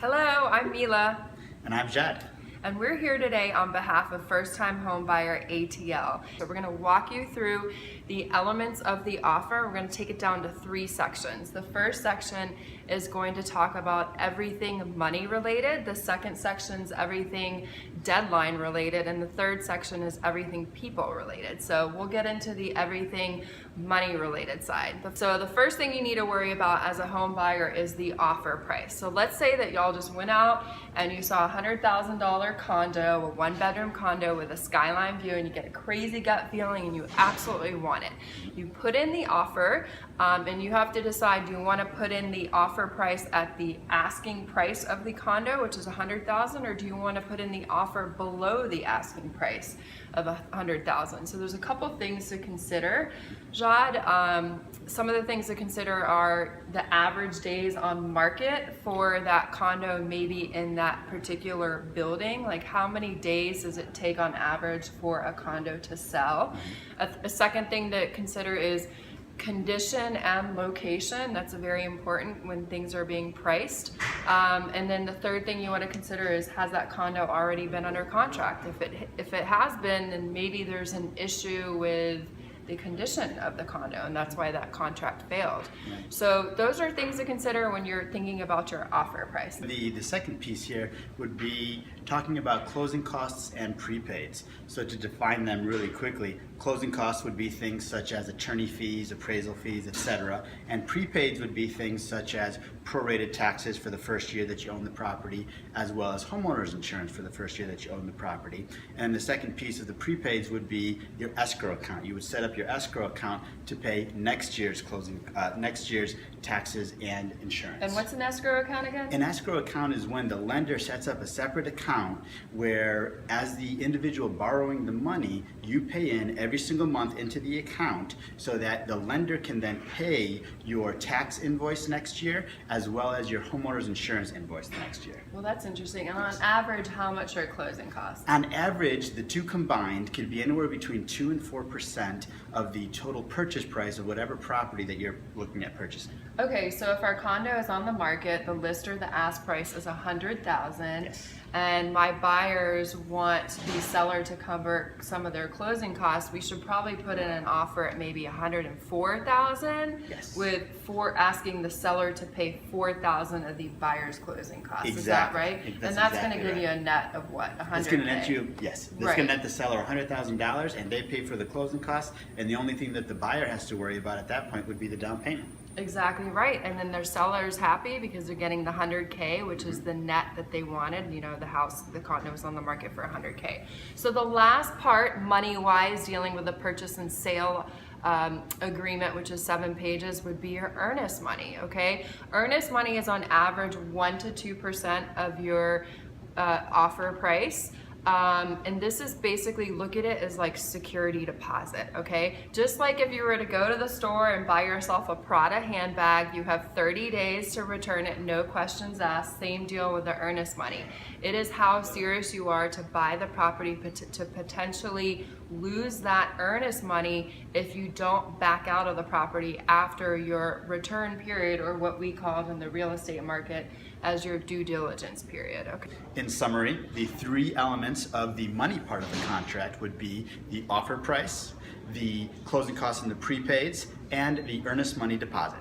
Hello, I'm Mila, And I'm Jad. and we're here today on behalf of First Time Home Buyer ATL. So we're going to walk you through the elements of the offer. We're going to take it down to 3 sections. The first section is going to talk about everything money related. The second section is everything deadline related, and the third section is everything people related. So we'll get into the everything money related side. So the first thing you need to worry about as a home buyer is the offer price. So let's say that y'all just went out and you saw a $100,000 condo, a 1-bedroom condo with a skyline view, and you get a crazy gut feeling and you absolutely want it. You put in the offer, and you have to decide, do you want to put in the offer price at the asking price of the condo, which is $100,000, or do you want to put in the offer below the asking price of $100,000? So there's a couple things to consider, Jad. Some of the things to consider are the average days on market for that condo, maybe in that particular building. Like, how many days does it take on average for a condo to sell? A second thing to consider is condition and location. That's very important when things are being priced. And then the third thing you want to consider is, has that condo already been under contract? If it has been, then maybe there's an issue with the condition of the condo, and that's why that contract failed. Right. So those are things to consider when you're thinking about your offer price. The second piece here would be talking about closing costs and prepaids. So to define them really quickly, closing costs would be things such as attorney fees, appraisal fees, etc. And prepaids would be things such as prorated taxes for the first year that you own the property, as well as homeowners insurance for the first year that you own the property. And the second piece of the prepaids would be your escrow account. You would set up your escrow account to pay next year's taxes and insurance. And what's an escrow account again? An escrow account is when the lender sets up a separate account where, as the individual borrowing the money, you pay in every single month into the account so that the lender can then pay your tax invoice next year as well as your homeowner's insurance invoice next year. Well, that's interesting. And on average, how much are closing costs? On average, the two combined could be anywhere between 2 and 4% of the total purchase price of whatever property that you're looking at purchasing. Okay, so if our condo is on the market, the list or the ask price is $100,000, Yes. and my buyers want the seller to cover some of their closing costs, we should probably put in an offer at maybe $104,000, Yes. with asking the seller to pay $4,000 of the buyer's closing costs. Is that Exactly. right? That's And that's exactly going to give right. you a net of what? $100K. It's going to net you, yes. It's Right. going to net the seller $100,000, and they pay for the closing costs. And the only thing that the buyer has to worry about at that point would be the down payment. Exactly right. And then their seller's happy because they're getting the $100K, which is the net that they wanted. You know, the condo was on the market for $100K. So the last part, money-wise, dealing with the purchase and sale agreement, which is 7 pages, would be your earnest money. Okay, earnest money is on average 1 to 2% of your offer price. And this is basically, look at it as like security deposit, okay? Just like if you were to go to the store and buy yourself a Prada handbag, you have 30 days to return it, no questions asked. Same deal with the earnest money. It is how serious you are to buy the property, to potentially lose that earnest money if you don't back out of the property after your return period, or what we call in the real estate market as your due diligence period. Okay. In summary, the 3 elements of the money part of the contract would be the offer price, the closing costs and the prepaids, and the earnest money deposit.